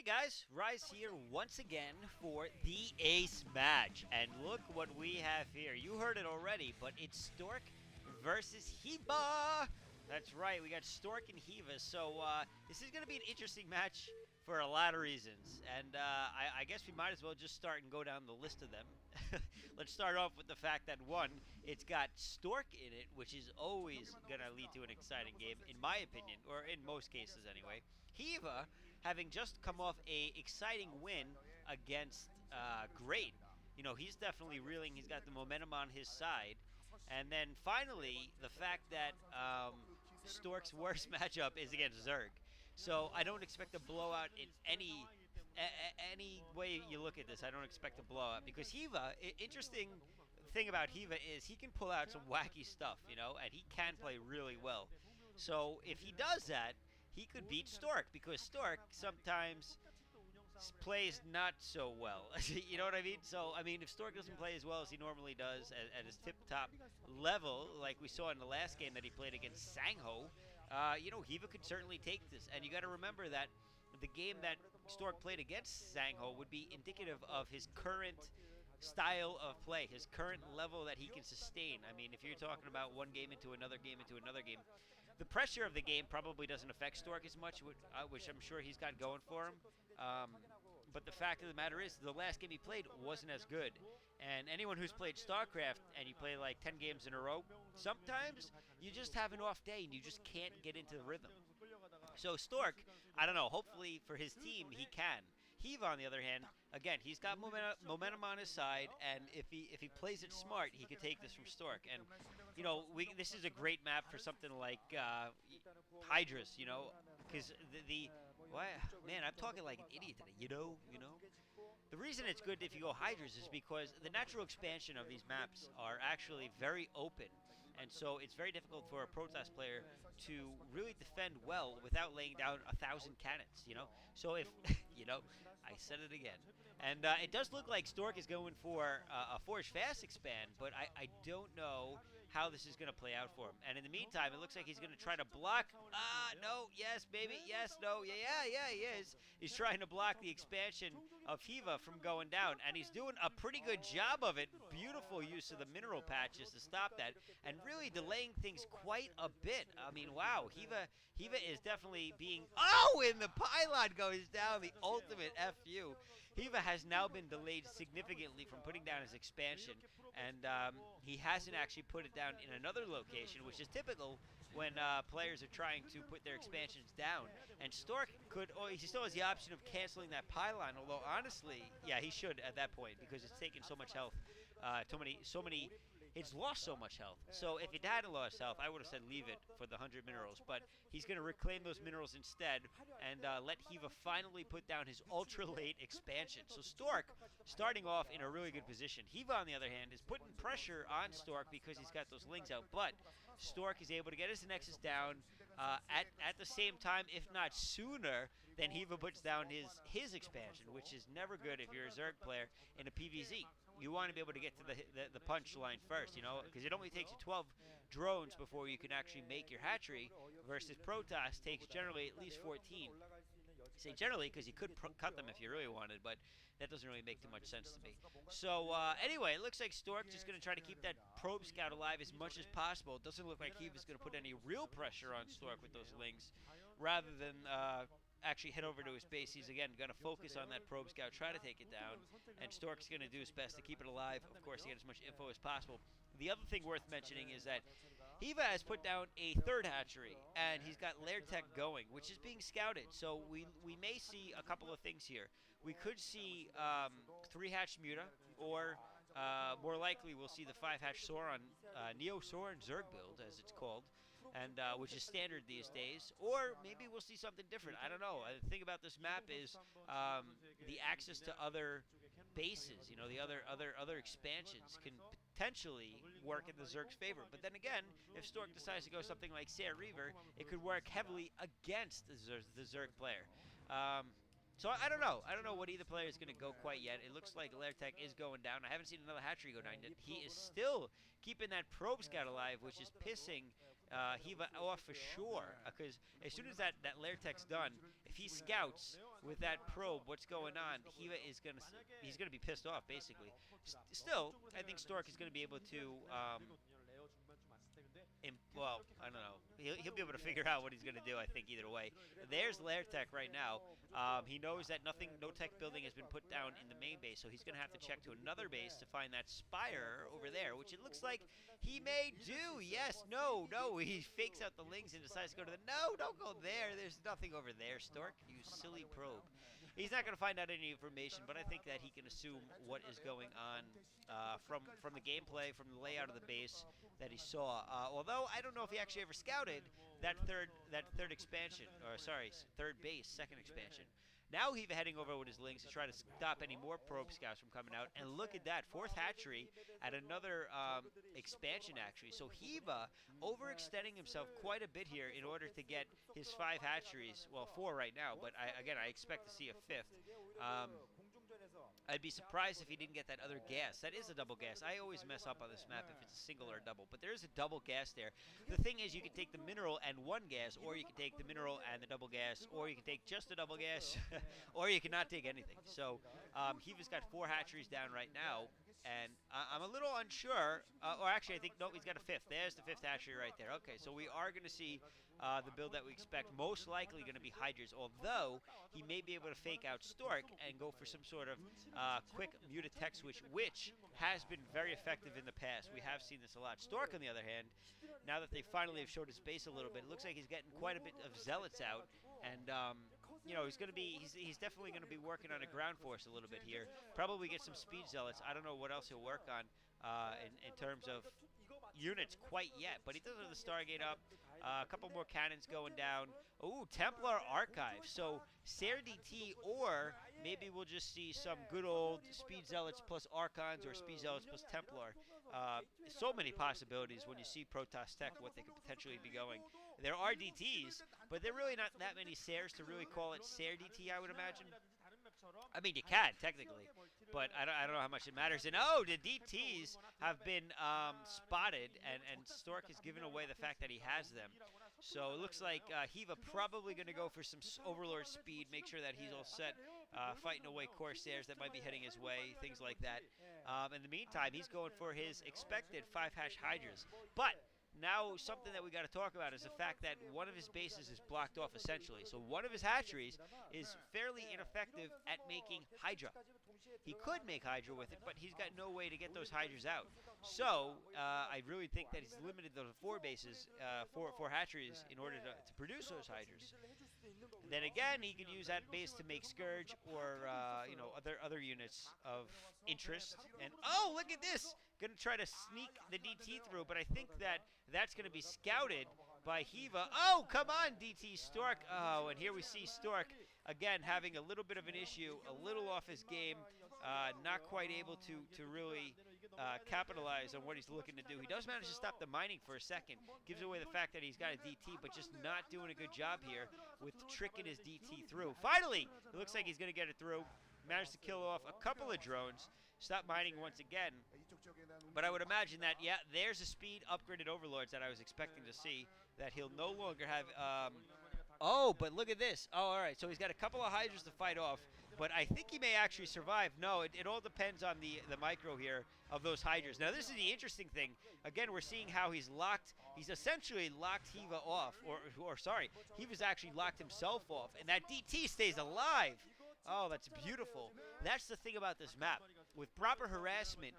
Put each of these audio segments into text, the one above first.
Hey guys, Rise here once again for the Ace match. And look what we have here. You heard it already, but it's Stork versus Hyvaa. That's right, we got Stork and Hyvaa. So this is going to be an interesting match for a lot of reasons. And I guess we might as well just start and go down the list of them. Let's start off with the fact that one, it's got Stork in it, which is always going to lead to an exciting game, in my opinion, or in most cases anyway. Hyvaa, having just come off a exciting win against Great, you know, he's definitely reeling. He's got the momentum on his side. And then finally, the fact that Stork's worst matchup is against Zerg. So I don't expect a blowout in any way you look at this. I don't expect a blowout because Hyvaa, interesting thing about Hyvaa is he can pull out some wacky stuff, you know, and he can play really well. So if he does that, he could beat Stork because Stork sometimes plays not so well. You know what I mean? So, I mean, if Stork doesn't play as well as he normally does at his tip-top level, like we saw in the last game that he played against Sangho, you know, Hyvaa could certainly take this. And you got to remember that the game that Stork played against Sangho would be indicative of his current style of play, his current level that he can sustain. I mean, if you're talking about one game into another game into another game, the pressure of the game probably doesn't affect Stork as much, which I'm sure he's got going for him. But the fact of the matter is, the last game he played wasn't as good. And anyone who's played StarCraft and you play like 10 games in a row, sometimes you just have an off day and you just can't get into the rhythm. So Stork, I don't know, hopefully for his team he can. Hyvaa, on the other hand, again, he's got momentum on his side, and if he plays it smart, he could take this from Stork. And you know, this is a great map for something like Hydras, you know, because man, I'm talking like an idiot today, you know. The reason it's good if you go Hydras is because the natural expansion of these maps are actually very open. And so it's very difficult for a Protoss player to really defend well without laying down 1,000 cannons, you know? So if, you know, I said it again. And it does look like Stork is going for a Forge Fast expand, but I don't know how this is going to play out for him. And in the meantime, it looks like he's going to try to block. No, yes, maybe, yes, no, yeah, he is. He's trying to block the expansion of Hyvaa from going down, and he's doing a pretty good job of it. Beautiful use of the mineral patches to stop that, and really delaying things quite a bit. I mean, wow, Hyvaa is definitely being. Oh, and the pylon goes down. The ultimate FU. Hyvaa has now been delayed significantly from putting down his expansion, and he hasn't actually put it down in another location, which is typical when players are trying to put their expansions down. And Stork he still has the option of canceling that pylon, although honestly, yeah, he should at that point because it's taken so much health, it's lost so much health. So if it hadn't lost health, I would have said leave it for the 100 minerals. But he's going to reclaim those minerals instead and let Hyvaa finally put down his ultra-late expansion. So Stork, starting off in a really good position. Hyvaa, on the other hand, is putting pressure on Stork because he's got those lings out. But Stork is able to get his Nexus down at the same time, if not sooner, than Hyvaa puts down his expansion, which is never good if you're a Zerg player in a PvZ. You want to be able to get to the punch line first, you know, because it only takes you 12 drones before you can actually make your hatchery, versus Protoss takes generally at least 14. I say generally because you could cut them if you really wanted, but that doesn't really make too much sense to me. So anyway, it looks like Stork just going to try to keep that probe scout alive as much as possible. It doesn't look like Hyvaa's going to put any real pressure on Stork with those lings, rather than actually head over to his base. He's again going to focus on that probe scout, try to take it down, and Stork's going to do his best to keep it alive, of course, to get as much info as possible. The other thing worth mentioning is that Hyvaa has put down a third hatchery, and he's got lair tech going, which is being scouted. So we may see a couple of things here. We could see 3-hatch Muta, or more likely we'll see the 5-hatch Sauron, Neo Sauron Zerg build, as it's called, and which is standard these days. Or maybe we'll see something different. I don't know. The thing about this map is the access to other bases. You know, the other expansions can potentially work in the Zerg's favor. But then again, if Stork decides to go something like Sare Reaver, it could work heavily against the Zerg player. So I don't know. I don't know what either player is going to go quite yet. It looks like Lair Tech is going down. I haven't seen another hatchery go down yet. He is still keeping that probe scout alive, which is pissing Hyvaa off for sure. Because as soon as that Lair Tech's done, if he scouts, with that probe, what's going on, he's gonna be pissed off basically. Still, I think Stork is gonna be able to well, I don't know. He'll be able to figure out what he's going to do, I think, either way. There's Lair Tech right now. He knows that no tech building has been put down in the main base, so he's going to have to check to another base to find that spire over there, which it looks like he may do. Yes, no. He fakes out the lings and decides to go to the... No, don't go there. There's nothing over there, Stork. You silly probe. He's not going to find out any information, but I think that he can assume what is going on from the gameplay, from the layout of the base that he saw. Although I don't know if he actually ever scouted that third expansion, or sorry, third base, second expansion. Now he's heading over with his lings to try to stop any more probe scouts from coming out. And look at that, fourth hatchery at another expansion, actually. So Hyvaa overextending himself quite a bit here in order to get his 5 hatcheries. Well, 4 right now, but I expect to see a 5th. I'd be surprised if he didn't get that other gas. That is a double gas. I always mess up on this map if it's a single or a double, but there is a double gas there. The thing is, you can take the mineral and 1 gas, or you can take the mineral and the double gas, or you can take just the double gas, or you cannot take anything. So Hyvaa's got 4 hatcheries down right now, and I'm a little unsure. Or actually, I think, no, he's got a 5th. There's the 5th hatchery right there. Okay, so we are going to see the build that we expect, most likely going to be Hydras, although he may be able to fake out Stork and go for some sort of quick muted tech switch, which has been very effective in the past. We have seen this a lot. Stork, on the other hand, now that they finally have showed his base a little bit, it looks like he's getting quite a bit of zealots out, and you know, he's definitely going to be working on a ground force a little bit here. Probably get some speed zealots. I don't know what else he'll work on in terms of units quite yet, but he does have the Stargate up. A couple more cannons going down. Ooh, Templar Archive. So, Sair DT, or maybe we'll just see some good old Speed Zealots plus Archons, or Speed Zealots plus Templar. So many possibilities when you see Protoss Tech, what they could potentially be going. There are DTs, but there are really not that many Sairs to really call it Sair DT, I would imagine. I mean, you can, technically, but I don't know how much it matters. And, oh, the DTs have been spotted, and Stork has given away the fact that he has them. So it looks like Hyvaa probably going to go for some Overlord speed, make sure that he's all set, fighting away Corsairs that might be heading his way, things like that. In the meantime, he's going for his expected 5-hash Hydras. But now something that we got to talk about is the fact that one of his bases is blocked off, essentially. So one of his hatcheries is fairly ineffective at making Hydra. He could make Hydra with it, but he's got no way to get those Hydras out. So I really think that he's limited those 4 bases, four hatcheries, in order to produce those Hydras. Then again, he could use that base to make Scourge or you know, other units of interest. And oh, look at this! Gonna try to sneak the DT through, but I think that that's gonna be scouted by Hyvaa. Oh, come on, DT Stork. Oh, and here we see Stork again having a little bit of an issue, a little off his game, not quite able to really capitalize on what he's looking to do. He does manage to stop the mining for a second, gives away the fact that he's got a DT, but just not doing a good job here with tricking his DT through. Finally, it looks like he's going to get it through. Managed to kill off a couple of drones, stop mining once again. But I would imagine that, yeah, there's a speed upgraded Overlords that I was expecting to see, that he'll no longer have... oh, but look at this. Oh, all right, so he's got a couple of Hydras to fight off, but I think he may actually survive. No, it all depends on the micro here of those Hydras. Now, this is the interesting thing. Again, we're seeing how he's essentially locked Hyvaa off, or sorry, Hyvaa's actually locked himself off, and that DT stays alive. Oh, that's beautiful. That's the thing about this map. With proper harassment,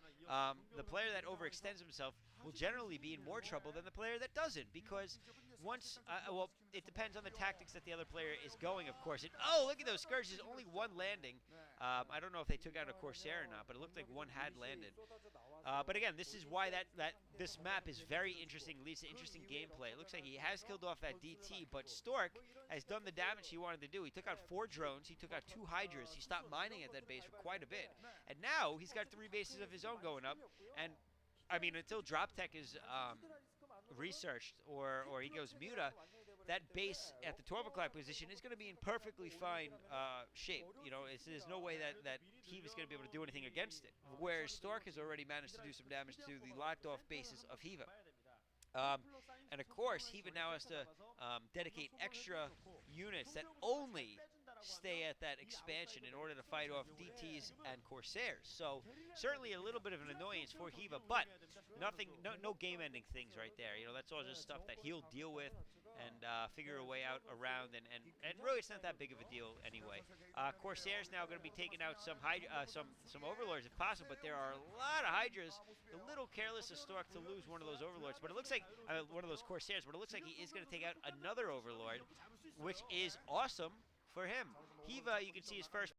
the player that overextends himself will generally be in more trouble than the player that doesn't, because once, well, it depends on the tactics that the other player is going, of course. And, oh, look at those Scourges, only 1 landing. I don't know if they took out a Corsair or not, but it looked like 1 had landed. But again, this is why this map is very interesting, leads to interesting gameplay. It looks like he has killed off that DT, but Stork has done the damage he wanted to do. He took out 4 drones, he took out 2 Hydras, he stopped mining at that base for quite a bit. And now he's got 3 bases of his own going up, and I mean, until Drop Tech is researched or he goes Muta, that base at the 12 o'clock position is going to be in perfectly fine shape. You know, there's no way that Hyvaa's going to be able to do anything against it. Whereas Stork has already managed to do some damage to the locked-off bases of Hyvaa. And of course, Hyvaa now has to dedicate extra units that only stay at that expansion in order to fight off DTs and Corsairs. So certainly a little bit of an annoyance for Hyvaa, but no game-ending things right there. You know, that's all just stuff that he'll deal with and figure a way out around, and really it's not that big of a deal anyway. Corsairs now going to be taking out some Overlords if possible, but there are a lot of Hydras. A little careless of Stork to lose one of those Overlords, but it looks like one of those Corsairs, but it looks like he is going to take out another Overlord, which is awesome for him. Hyvaa, you can see his first